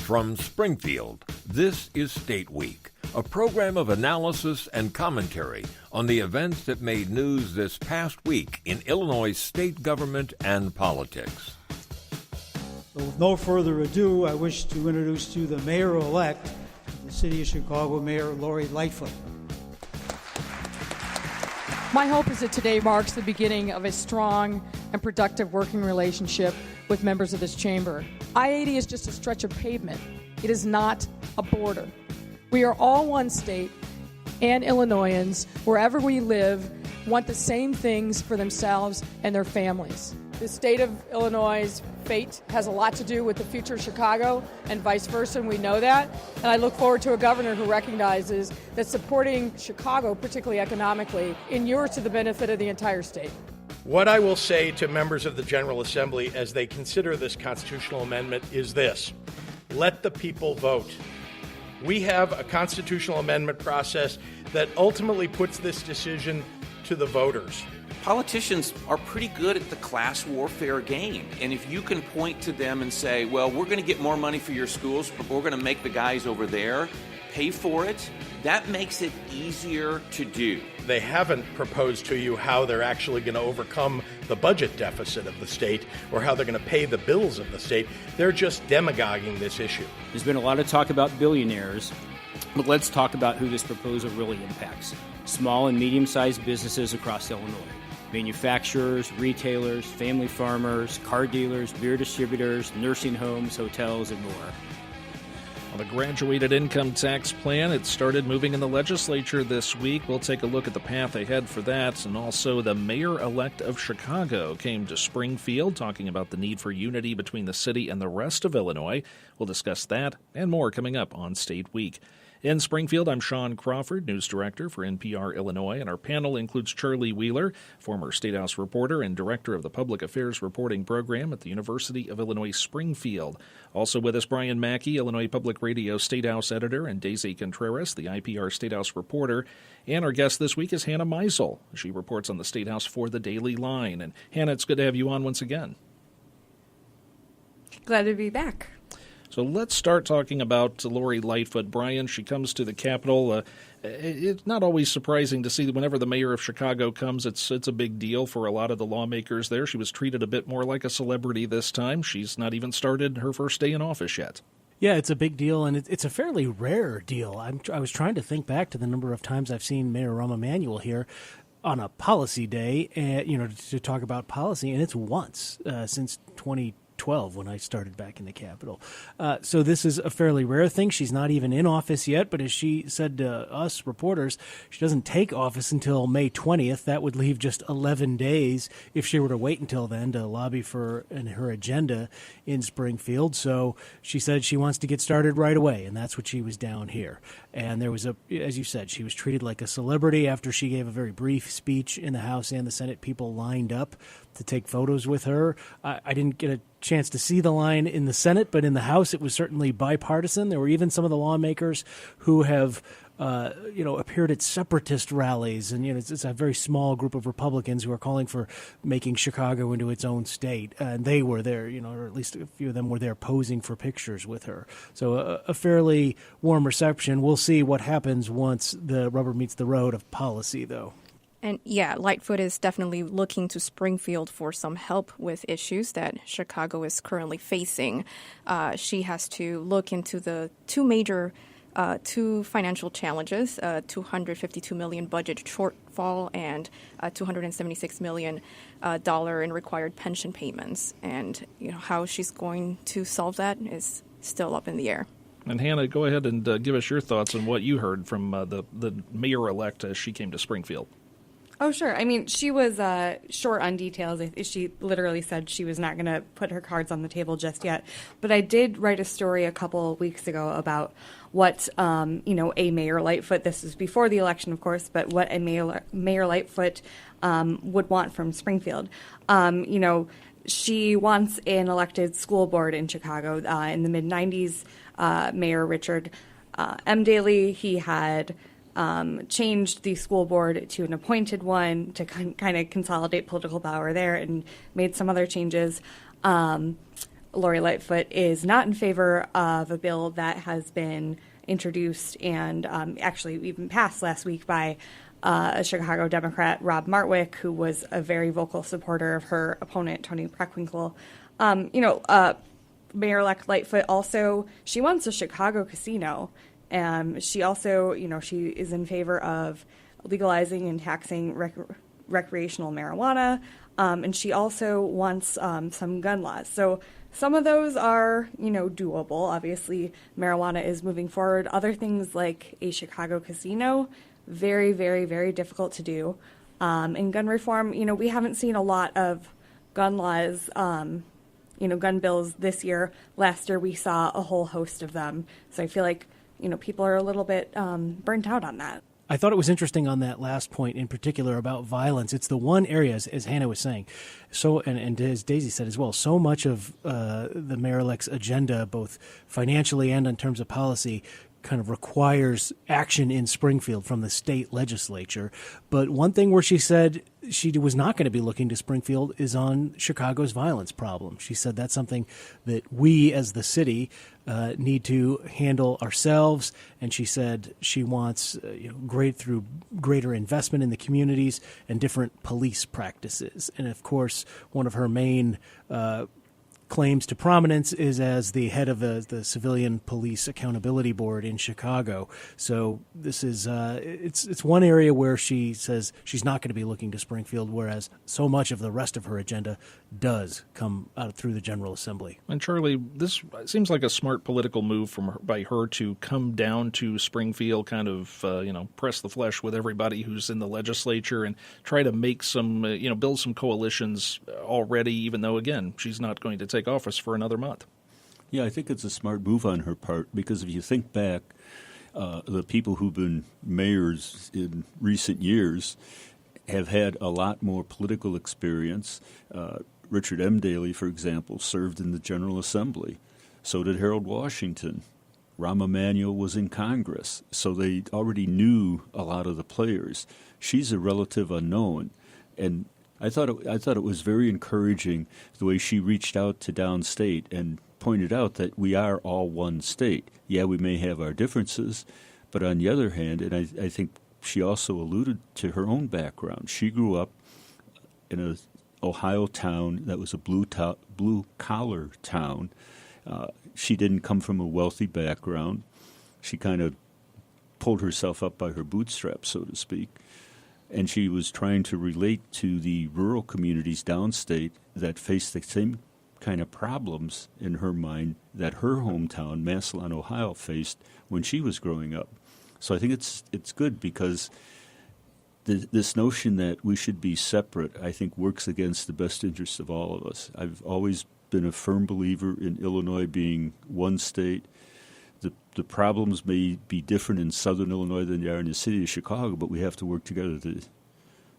From Springfield, this is State Week, a program of analysis and commentary on the events that made news this past week in Illinois state government and politics. So with no further ado, I wish to introduce to you the Mayor-elect of the City of Chicago, Mayor Lori Lightfoot. My hope is that today marks the beginning of a strong and productive working relationship with members of this chamber. I-80 is just a stretch of pavement. It is not a border. We are all one state, and Illinoisans, wherever we live, want the same things for themselves and their families. The state of Illinois' fate has a lot to do with the future of Chicago and vice versa, and we know that. And I look forward to a governor who recognizes that supporting Chicago, particularly economically, inures to the benefit of the entire state. What I will say to members of the General Assembly as they consider this constitutional amendment is this: let the people vote. We have a constitutional amendment process that ultimately puts this decision to the voters. Politicians are pretty good at the class warfare game. And if you can point to them and say, well, we're going to get more money for your schools, but we're going to make the guys over there pay for it, that makes it easier to do. They haven't proposed to you how they're actually going to overcome the budget deficit of the state or how they're going to pay the bills of the state. They're just demagoguing this issue. There's been a lot of talk about billionaires, but let's talk about who this proposal really impacts. Small and medium-sized businesses across Illinois. Manufacturers, retailers, family farmers, car dealers, beer distributors, nursing homes, hotels, and more. On the graduated income tax plan, it started moving in the legislature this week. We'll take a look at the path ahead for that. And also, the mayor-elect of Chicago came to Springfield, talking about the need for unity between the city and the rest of Illinois. We'll discuss that and more coming up on State Week. In Springfield, I'm Sean Crawford, news director for NPR Illinois, and our panel includes Charlie Wheeler, former State House reporter and director of the Public Affairs Reporting Program at the University of Illinois Springfield. Also with us, Brian Mackey, Illinois Public Radio State House editor, and Daisy Contreras, the IPR State House reporter. And our guest this week is Hannah Meisel. She reports on the State House for the Daily Line. And Hannah, it's good to have you on once again. Glad to be back. So let's start talking about Lori Lightfoot. Brian, she comes to the Capitol. It's not always surprising to see that whenever the mayor of Chicago comes, it's a big deal for a lot of the lawmakers there. She was treated a bit more like a celebrity this time. She's not even started her first day in office yet. Yeah, it's a big deal, and it's a fairly rare deal. I was trying to think back to the number of times I've seen Mayor Rahm Emanuel here on a policy day, to talk about policy, and it's once since 2012 when I started back in the Capitol. So this is a fairly rare thing. She's not even in office yet, but as she said to us reporters, she doesn't take office until May 20th. That would leave just 11 days if she were to wait until then to lobby for her agenda in Springfield. So she said she wants to get started right away, and that's what she was down here. And there was as you said, she was treated like a celebrity after she gave a very brief speech in the House and the Senate. People lined up to take photos with her. I didn't get a chance to see the line in the Senate, but in the House it was certainly bipartisan. There were even some of the lawmakers who have appeared at separatist rallies, and it's a very small group of Republicans who are calling for making Chicago into its own state, and they were there, or at least a few of them were there posing for pictures with her. So a fairly warm reception. We'll see what happens once the rubber meets the road of policy, though. And yeah, Lightfoot is definitely looking to Springfield for some help with issues that Chicago is currently facing. She has to look into the two financial challenges, $252 million budget shortfall and $276 million in required pension payments. And how she's going to solve that is still up in the air. And Hannah, go ahead and give us your thoughts on what you heard from the mayor-elect as she came to Springfield. Oh, sure. I mean, she was short on details. She literally said she was not going to put her cards on the table just yet. But I did write a story a couple of weeks ago about what, a Mayor Lightfoot, this is before the election, of course, but what a Mayor Lightfoot would want from Springfield. She wants an elected school board in Chicago. In the mid-'90s, Mayor Richard M. Daley, he had changed the school board to an appointed one to kind of consolidate political power there, and made some other changes. Lori Lightfoot is not in favor of a bill that has been introduced and actually even passed last week by a Chicago Democrat, Rob Martwick, who was a very vocal supporter of her opponent, Tony Preckwinkle. Mayorelect Lightfoot also, she wants a Chicago casino. She also, she is in favor of legalizing and taxing recreational marijuana. And she also wants some gun laws. So some of those are, doable. Obviously, marijuana is moving forward. Other things like a Chicago casino, very, very, very difficult to do. And gun reform, we haven't seen a lot of gun laws, gun bills this year. Last year, we saw a whole host of them. So I feel like, people are a little bit burnt out on that. I thought it was interesting on that last point in particular about violence. It's the one area, as Hannah was saying, and as Daisy said as well, so much of the Mayor-elect's agenda, both financially and in terms of policy, kind of requires action in Springfield from the state legislature. But one thing where she said she was not going to be looking to Springfield is on Chicago's violence problem. She said that's something that we as the city need to handle ourselves. And she said she wants greater investment in the communities and different police practices. And of course, one of her main claims to prominence is as the head of the Civilian Police Accountability Board in Chicago. So this is it's one area where she says she's not going to be looking to Springfield, whereas so much of the rest of her agenda does come out through the General Assembly. And Charlie, this seems like a smart political move by her to come down to Springfield, kind of press the flesh with everybody who's in the legislature and try to make some build some coalitions already, even though again she's not going to take office for another month. Yeah, I think it's a smart move on her part, because if you think back, the people who've been mayors in recent years have had a lot more political experience. Richard M. Daley, for example, served in the General Assembly. So did Harold Washington. Rahm Emanuel was in Congress, so they already knew a lot of the players. She's a relative unknown, and I thought it was very encouraging the way she reached out to downstate and pointed out that we are all one state. Yeah, we may have our differences, but on the other hand, and I think she also alluded to her own background. She grew up in an Ohio town that was a blue-collar town. She didn't come from a wealthy background. She kind of pulled herself up by her bootstraps, so to speak. And she was trying to relate to the rural communities downstate that faced the same kind of problems in her mind that her hometown, Massillon, Ohio, faced when she was growing up. So I think it's good, because this notion that we should be separate, I think, works against the best interests of all of us. I've always been a firm believer in Illinois being one state. The problems may be different in southern Illinois than they are in the city of Chicago, but we have to work together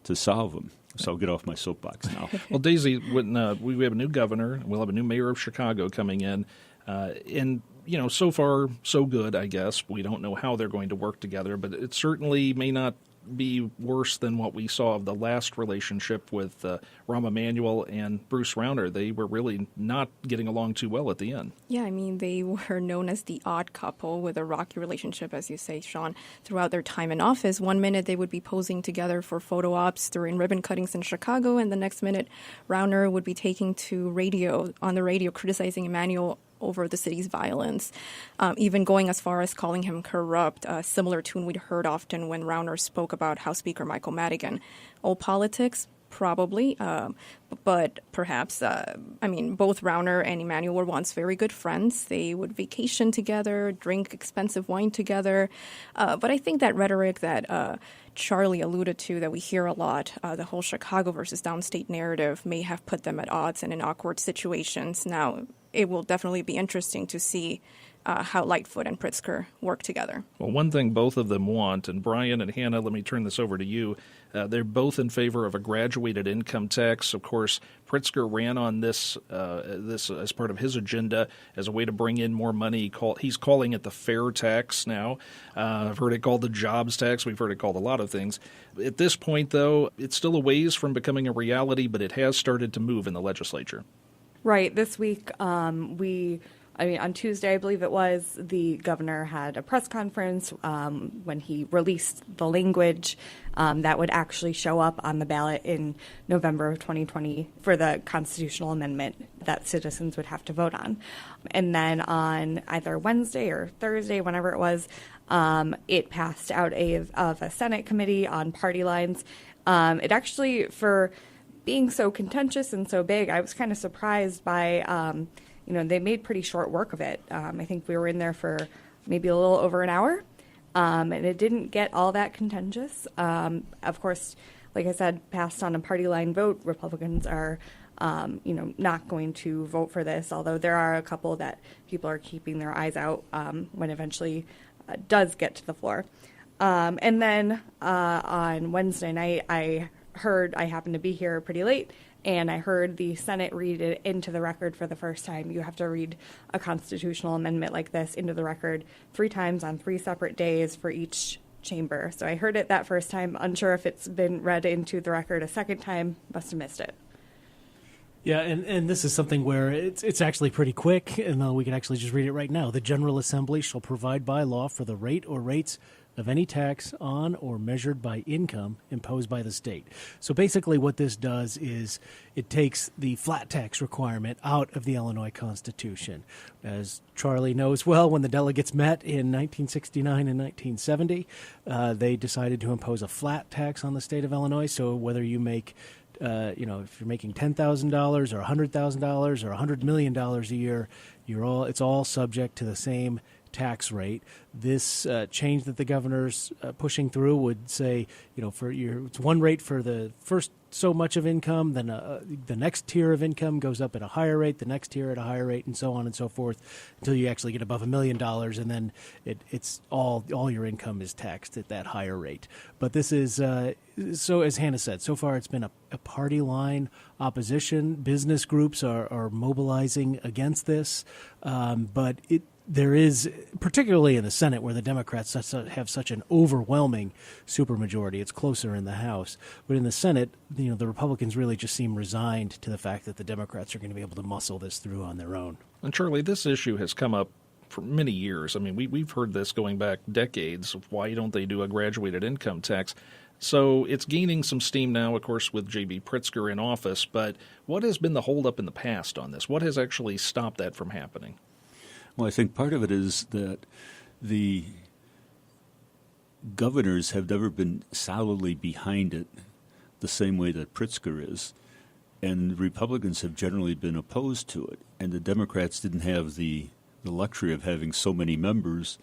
to solve them. So I'll get off my soapbox now. Well, Daisy, when we have a new governor, we'll have a new mayor of Chicago coming in, and so far so good, I guess. We don't know how they're going to work together, but it certainly may not be worse than what we saw of the last relationship with Rahm Emanuel and Bruce Rauner. They were really not getting along too well at the end. Yeah, I mean, they were known as the odd couple with a rocky relationship, as you say, Sean, throughout their time in office. One minute they would be posing together for photo ops during ribbon cuttings in Chicago, and the next minute Rauner would be taking to on the radio criticizing Emanuel over the city's violence, even going as far as calling him corrupt, a similar tune we'd heard often when Rauner spoke about House Speaker Michael Madigan. Old politics, probably, but perhaps, both Rauner and Emanuel were once very good friends. They would vacation together, drink expensive wine together, but I think that rhetoric that Charlie alluded to, that we hear a lot, the whole Chicago versus downstate narrative, may have put them at odds and in awkward situations. Now, it will definitely be interesting to see how Lightfoot and Pritzker work together. Well, one thing both of them want, and Brian and Hannah, let me turn this over to you, they're both in favor of a graduated income tax. Of course, Pritzker ran on this as part of his agenda as a way to bring in more money. He's calling it the fair tax now. I've heard it called the jobs tax. We've heard it called a lot of things. At this point, though, it's still a ways from becoming a reality, but it has started to move in the legislature. Right. This week, on Tuesday, I believe it was, the governor had a press conference when he released the language that would actually show up on the ballot in November of 2020 for the constitutional amendment that citizens would have to vote on. And then on either Wednesday or Thursday, whenever it was, it passed out of a Senate committee on party lines. It actually, for being so contentious and so big, I was kind of surprised by, they made pretty short work of it. I think we were in there for maybe a little over an hour, and it didn't get all that contentious. Of course, like I said, passed on a party line vote. Republicans are, not going to vote for this, although there are a couple that people are keeping their eyes out when eventually does get to the floor. And then on Wednesday night, I happened to be here pretty late, and I heard the Senate read it into the record for the first time. You have to read a constitutional amendment like this into the record 3 times on 3 separate days for each chamber. So I heard it that first time. Unsure if it's been read into the record a second time. Must have missed it. Yeah, and this is something where it's actually pretty quick, and we can actually just read it right now. The General Assembly shall provide by law for the rate or rates of any tax on or measured by income imposed by the state. So basically what this does is it takes the flat tax requirement out of the Illinois Constitution. As Charlie knows well, when the delegates met in 1969 and 1970, they decided to impose a flat tax on the state of Illinois. So whether you make if you're making $10,000 or $100,000 or $100 million a year, it's all subject to the same tax rate. This change that the governor's pushing through would say, it's one rate for the first so much of income, then the next tier of income goes up at a higher rate, the next tier at a higher rate, and so on and so forth, until you actually get above $1 million, and then it's all your income is taxed at that higher rate. But this is so, as Hannah said, so far it's been a party line opposition. Business groups are mobilizing against this, but there is, particularly in the Senate, where the Democrats have such an overwhelming supermajority. It's closer in the House. But in the Senate, the Republicans really just seem resigned to the fact that the Democrats are going to be able to muscle this through on their own. And Charlie, this issue has come up for many years. I mean, we've heard this going back decades of why don't they do a graduated income tax. So it's gaining some steam now, of course, with J.B. Pritzker in office. But what has been the holdup in the past on this? What has actually stopped that from happening? Well, I think part of it is that the governors have never been solidly behind it the same way that Pritzker is, and Republicans have generally been opposed to it, and the Democrats didn't have the luxury of having so many members,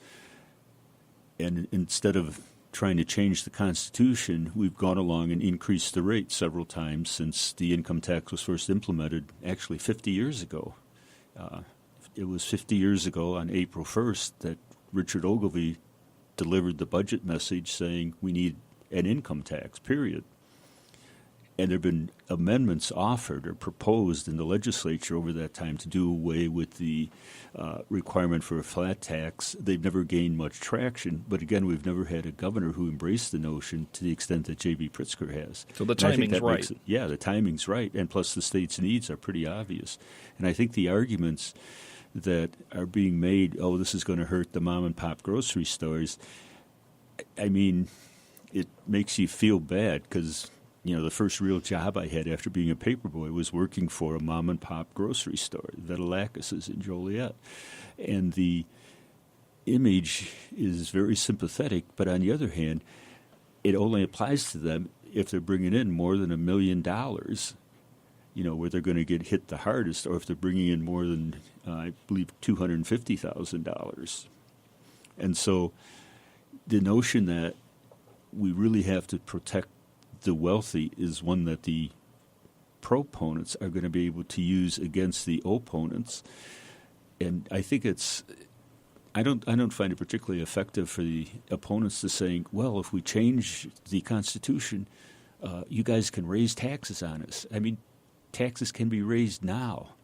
and instead of trying to change the Constitution, we've gone along and increased the rate several times since the income tax was first implemented, actually 50 years ago. It was 50 years ago on April 1st that Richard Ogilvie delivered the budget message saying we need an income tax, period. And there have been amendments offered or proposed in the legislature over that time to do away with the requirement for a flat tax. They've never gained much traction. But again, we've never had a governor who embraced the notion to the extent that J.B. Pritzker has. So the timing's right. The timing's right. And plus the state's needs are pretty obvious. And I think the arguments that are being made, this is going to hurt the mom-and-pop grocery stores, I mean, it makes you feel bad because, the first real job I had after being a paperboy was working for a mom-and-pop grocery store, Vetelakis' in Joliet. And the image is very sympathetic, but on the other hand, it only applies to them if they're bringing in more than $1 million, where they're going to get hit the hardest, or if they're bringing in more than, I believe, $250,000. And so the notion that we really have to protect the wealthy is one that the proponents are going to be able to use against the opponents. And I think I don't find it particularly effective for the opponents to saying, well, if we change the Constitution, you guys can raise taxes on us. I mean, taxes can be raised now.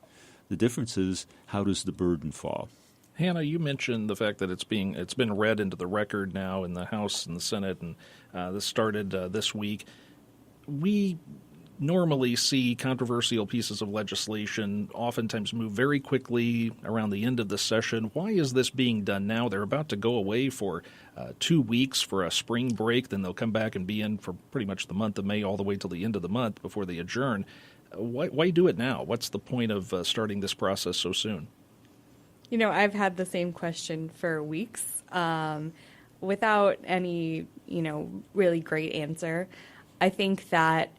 The difference is, how does the burden fall? Hannah, you mentioned the fact that it's been read into the record now in the House and the Senate, and this started this week. We normally see controversial pieces of legislation oftentimes move very quickly around the end of the session. Why is this being done now? They're about to go away for 2 weeks for a spring break, then they'll come back and be in for pretty much the month of May all the way till the end of the month before they adjourn. Why do it now? What's the point of starting this process so soon? You know, I've had the same question for weeks without any, really great answer. I think that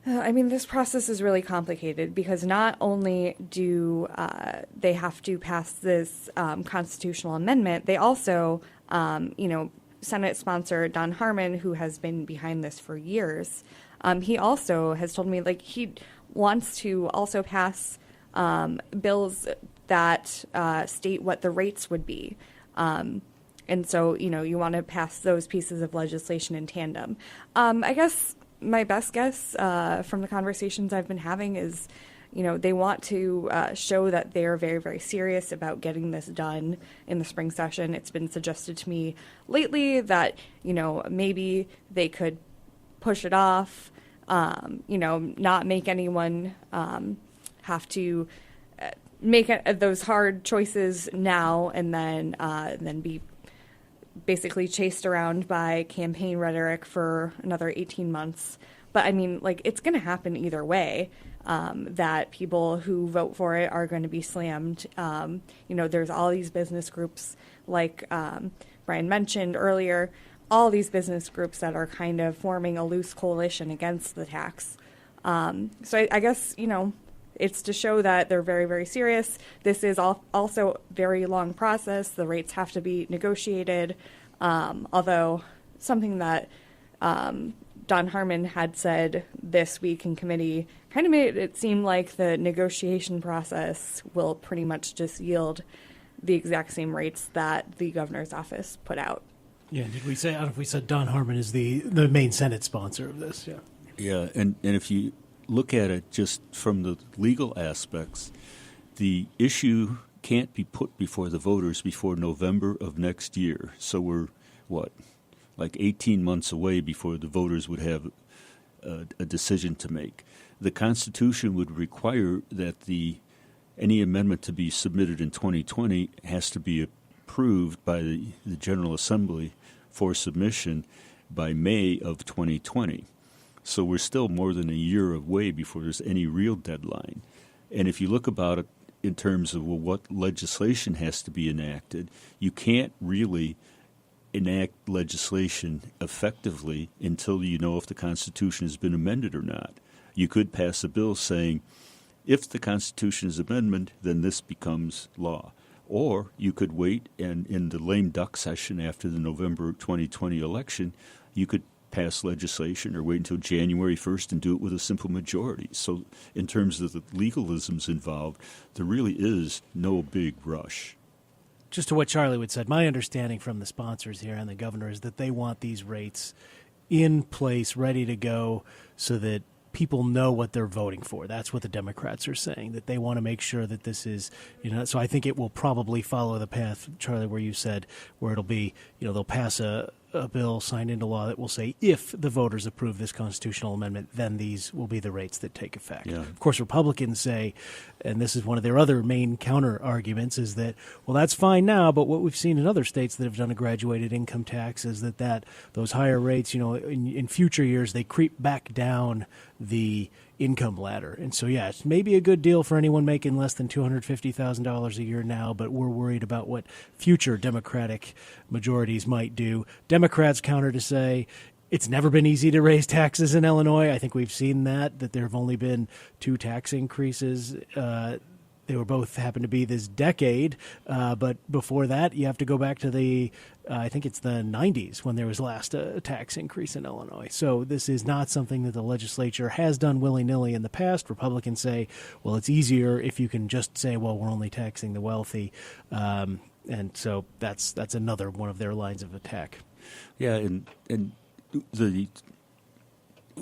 this process is really complicated because not only do they have to pass this constitutional amendment, they also, Senate sponsor Don Harmon, who has been behind this for years, he also has told me he wants to also pass bills that state what the rates would be. And so, you want to pass those pieces of legislation in tandem. I guess my best guess from the conversations I've been having is, they want to show that they're very, very serious about getting this done in the spring session. It's been suggested to me lately that, maybe they could push it off, not make anyone have to make those hard choices now and then be basically chased around by campaign rhetoric for another 18 months. But it's going to happen either way, that people who vote for it are going to be slammed. There's all these business groups like Brian mentioned earlier, all these business groups that are kind of forming a loose coalition against the tax. So I guess, it's to show that they're very, very serious. This is also a very long process. The rates have to be negotiated, although something that Don Harmon had said this week in committee kind of made it seem like the negotiation process will pretty much just yield the exact same rates that the governor's office put out. Yeah, did we say, I don't know if we said Don Harmon is the main Senate sponsor of this, yeah. Yeah, and if you look at it just from the legal aspects, the issue can't be put before the voters before November of next year. So we're, 18 months away before the voters would have a decision to make. The Constitution would require that any amendment to be submitted in 2020 has to be approved by the General Assembly for submission by May of 2020. So we're still more than a year away before there's any real deadline. And if you look about it in terms of what legislation has to be enacted, you can't really enact legislation effectively until you know if the Constitution has been amended or not. You could pass a bill saying, if the Constitution is amended, then this becomes law. Or you could wait, and in the lame duck session after the November 2020 election, you could pass legislation or wait until January 1st and do it with a simple majority. So in terms of the legalisms involved, there really is no big rush. Just to what Charlie would said, my understanding from the sponsors here and the governor is that they want these rates in place, ready to go, so that people know what they're voting for. That's what the Democrats are saying, that they want to make sure that this is, so I think it will probably follow the path, Charlie, where you said, where it'll be, they'll pass a bill signed into law that will say if the voters approve this constitutional amendment, then these will be the rates that take effect. Yeah. Of course, Republicans say, and this is one of their other main counter arguments, is that, well, that's fine now, but what we've seen in other states that have done a graduated income tax is that those higher rates, in future years, they creep back down the income ladder. And so, yeah, it's maybe a good deal for anyone making less than $250,000 a year now, but we're worried about what future Democratic majorities might do. Democrats counter to say it's never been easy to raise taxes in Illinois. I think we've seen that there have only been 2 tax increases. They were both happened to be this decade, but before that, you have to go back to I think it's the 90s when there was last a tax increase in Illinois. So this is not something that the legislature has done willy-nilly in the past. Republicans say, well, it's easier if you can just say, well, we're only taxing the wealthy. And so that's another one of their lines of attack. Yeah, and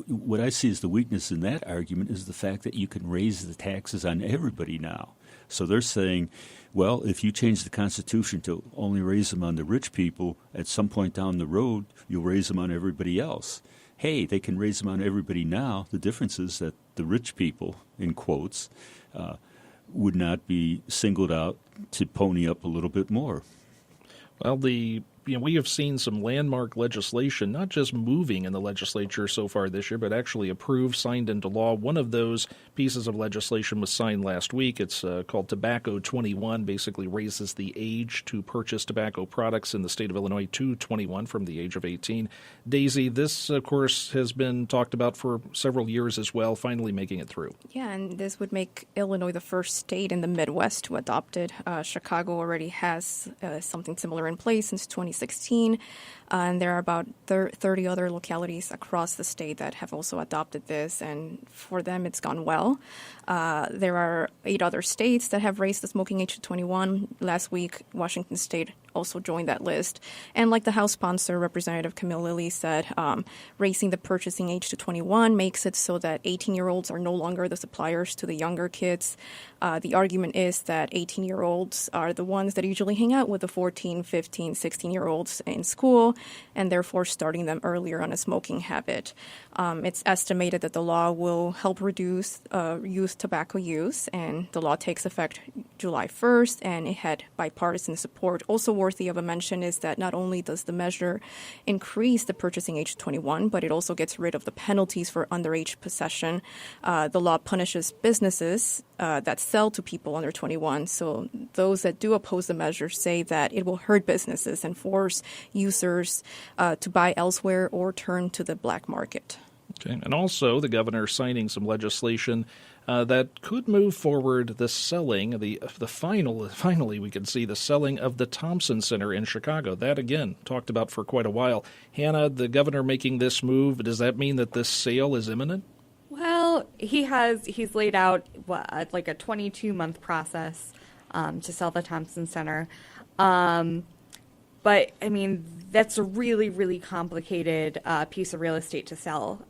what I see as the weakness in that argument is the fact that you can raise the taxes on everybody now. So they're saying, well, if you change the Constitution to only raise them on the rich people, at some point down the road, you'll raise them on everybody else. hey, they can raise them on everybody now. The difference is that the rich people, in quotes, would not be singled out to pony up a little bit more. Well, we have seen some landmark legislation, not just moving in the legislature so far this year, but actually approved, signed into law. One of those pieces of legislation was signed last week. It's called Tobacco 21, basically raises the age to purchase tobacco products in the state of Illinois to 21 from the age of 18. Daisy, this, of course, has been talked about for several years as well, finally making it through. Yeah, and this would make Illinois the first state in the Midwest to adopt it. Chicago already has something similar in place since 2016, and there are about 30 other localities across the state that have also adopted this, and for them it's gone well. There are 8 other states that have raised the smoking age to 21. Last week, Washington State also joined that list. And like the House sponsor, Representative Camille Lilly said, raising the purchasing age to 21 makes it so that 18-year-olds are no longer the suppliers to the younger kids. The argument is that 18-year-olds are the ones that usually hang out with the 14, 15, 16-year-olds in school, and therefore starting them earlier on a smoking habit. It's estimated that the law will help reduce youth tobacco use, and the law takes effect July 1st, and it had bipartisan support. Also worthy of a mention is that not only does the measure increase the purchasing age to 21, but it also gets rid of the penalties for underage possession. The law punishes businesses that sell to people under 21. So those that do oppose the measure say that it will hurt businesses and force users to buy elsewhere or turn to the black market. Okay, and also the governor signing some legislation that could move forward the selling, finally we can see the selling of the Thompson Center in Chicago. That, again, talked about for quite a while. Hannah, the governor making this move, does that mean that this sale is imminent? Well, he's laid out like a 22-month process to sell the Thompson Center. But, I mean, that's a really, really complicated piece of real estate to sell,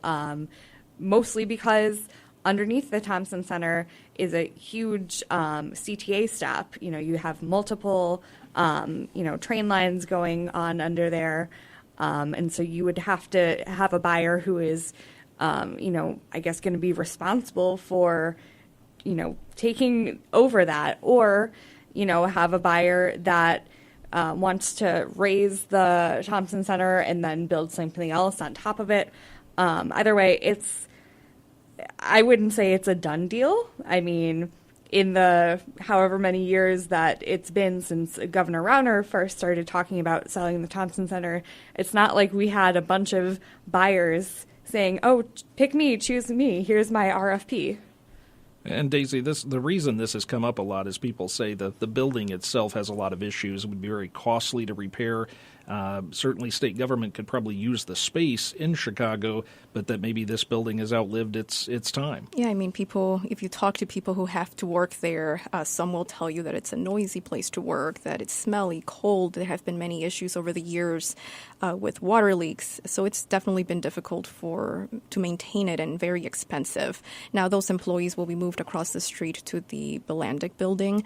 mostly because underneath the Thompson Center is a huge CTA stop. You know, you have multiple, train lines going on under there. And so you would have to have a buyer who is, I guess going to be responsible for, taking over that, or, have a buyer that wants to raise the Thompson Center and then build something else on top of it. Either way, I wouldn't say it's a done deal. I mean, in the however many years that it's been since Governor Rauner first started talking about selling the Thompson Center, it's not like we had a bunch of buyers saying, oh, pick me, choose me, here's my RFP. And Daisy, the reason this has come up a lot is people say that the building itself has a lot of issues. It would be very costly to repair. Certainly state government could probably use the space in Chicago, but that maybe this building has outlived its time. Yeah, I mean, if you talk to people who have to work there, some will tell you that it's a noisy place to work, that it's smelly, cold. There have been many issues over the years with water leaks. So it's definitely been difficult to maintain it and very expensive. Now those employees will be moved across the street to the Belandic building.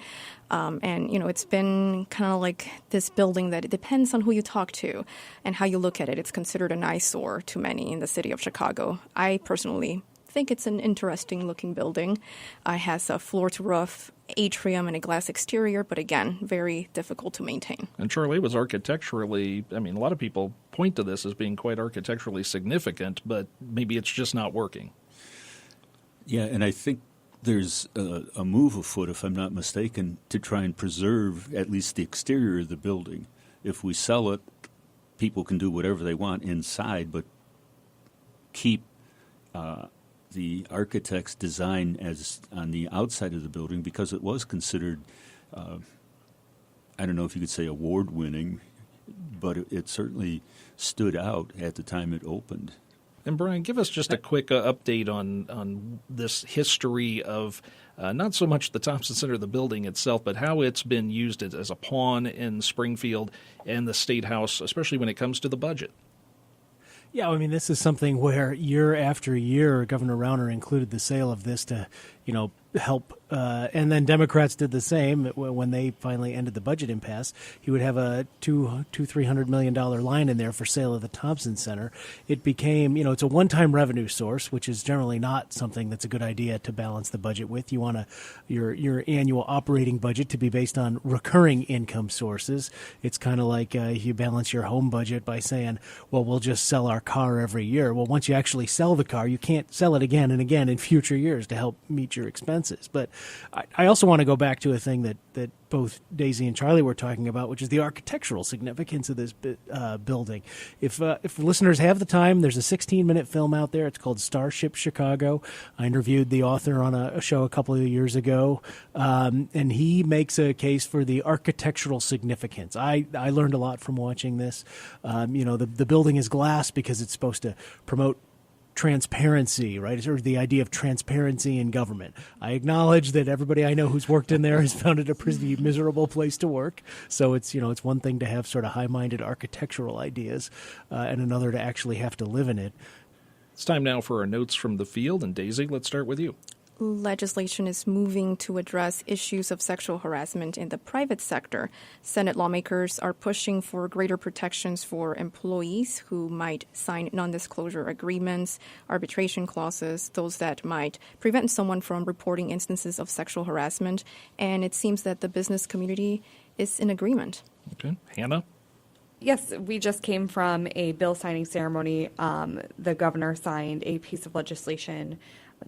And, it's been kind of like this building that it depends on who you talk to and how you look at it. It's considered an eyesore to many in the city of Chicago. I personally think it's an interesting looking building. It has a floor-to-roof atrium and a glass exterior, but again, very difficult to maintain. And Charlie, it was architecturally, a lot of people point to this as being quite architecturally significant, but maybe it's just not working. Yeah, and I think there's a move afoot, if I'm not mistaken, to try and preserve at least the exterior of the building. If we sell it, people can do whatever they want inside, but keep the architect's design as on the outside of the building, because it was considered, I don't know if you could say award-winning, but it certainly stood out at the time it opened. And Brian, give us just a quick update on this history of not so much the Thompson Center, the building itself, but how it's been used as a pawn in Springfield and the State House, especially when it comes to the budget. Yeah, this is something where year after year, Governor Rauner included the sale of this to, help. And then Democrats did the same when they finally ended the budget impasse. He would have a $300 million line in there for sale of the Thompson Center. It became, it's a one-time revenue source, which is generally not something that's a good idea to balance the budget with. You want your annual operating budget to be based on recurring income sources. It's kind of like you balance your home budget by saying, well, we'll just sell our car every year. Well, once you actually sell the car, you can't sell it again and again in future years to help meet your expenses. But I also want to go back to a thing that both Daisy and Charlie were talking about, which is the architectural significance of this building. If listeners have the time, there's a 16-minute film out there. It's called Starship Chicago. I interviewed the author on a show a couple of years ago, and he makes a case for the architectural significance. I learned a lot from watching this. The building is glass because it's supposed to promote transparency, right? Or the idea of transparency in government. I acknowledge that everybody I know who's worked in there has found it a pretty miserable place to work. So it's one thing to have sort of high-minded architectural ideas, and another to actually have to live in it. It's time now for our notes from the field. And Daisy, let's start with you. Legislation is moving to address issues of sexual harassment in the private sector. Senate lawmakers are pushing for greater protections for employees who might sign non-disclosure agreements, arbitration clauses, those that might prevent someone from reporting instances of sexual harassment. And it seems that the business community is in agreement. Okay. Hannah? Yes, we just came from a bill signing ceremony. The governor signed a piece of legislation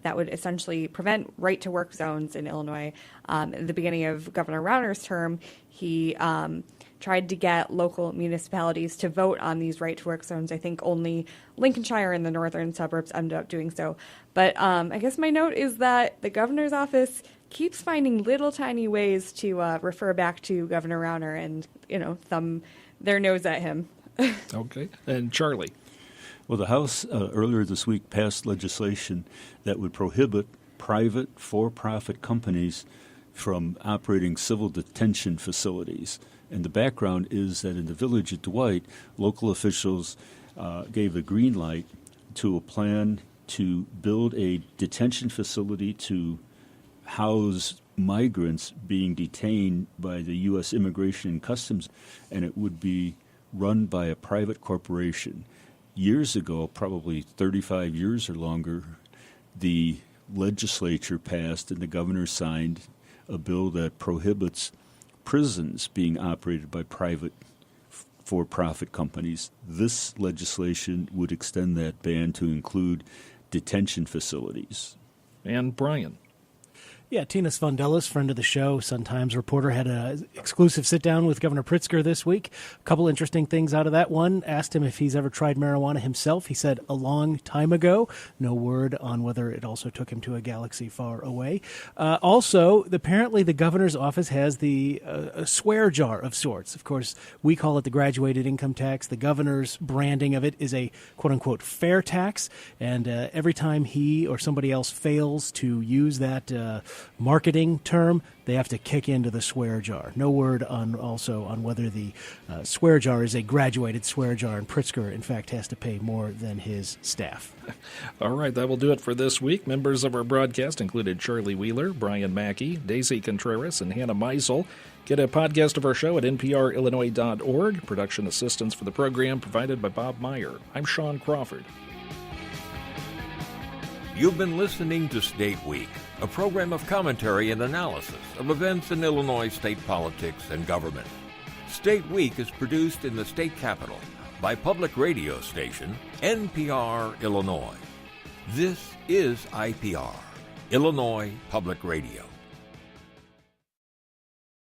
that would essentially prevent right-to-work zones in Illinois. At the beginning of Governor Rauner's term, he tried to get local municipalities to vote on these right-to-work zones. I think only Lincolnshire and the northern suburbs ended up doing so. But I guess my note is that the governor's office keeps finding little tiny ways to refer back to Governor Rauner and, thumb their nose at him. Okay. And Charlie? Well, the House earlier this week passed legislation that would prohibit private for-profit companies from operating civil detention facilities. And the background is that in the village at Dwight, local officials gave a green light to a plan to build a detention facility to house migrants being detained by the U.S. Immigration and Customs, and it would be run by a private corporation. Years ago, probably 35 years or longer, the legislature passed and the governor signed a bill that prohibits prisons being operated by private for-profit companies. This legislation would extend that ban to include detention facilities. And Brian? Yeah, Tina Svandelis, friend of the show, Sun-Times reporter, had an exclusive sit-down with Governor Pritzker this week. A couple interesting things out of that. One, asked him if he's ever tried marijuana himself. He said a long time ago. No word on whether it also took him to a galaxy far away. Also, apparently the governor's office has a swear jar of sorts. Of course, we call it the graduated income tax. The governor's branding of it is a quote-unquote fair tax. And every time he or somebody else fails to use that marketing term, they have to kick into the swear jar. No word on whether the swear jar is a graduated swear jar, and Pritzker, in fact, has to pay more than his staff. All right, that will do it for this week. Members of our broadcast included Charlie Wheeler, Brian Mackey, Daisy Contreras, and Hannah Meisel. Get a podcast of our show at nprillinois.org. Production assistance for the program provided by Bob Meyer. I'm Sean Crawford. You've been listening to State Week, a program of commentary and analysis of events in Illinois state politics and government. State Week is produced in the state capital by public radio station NPR Illinois. This is IPR, Illinois Public Radio.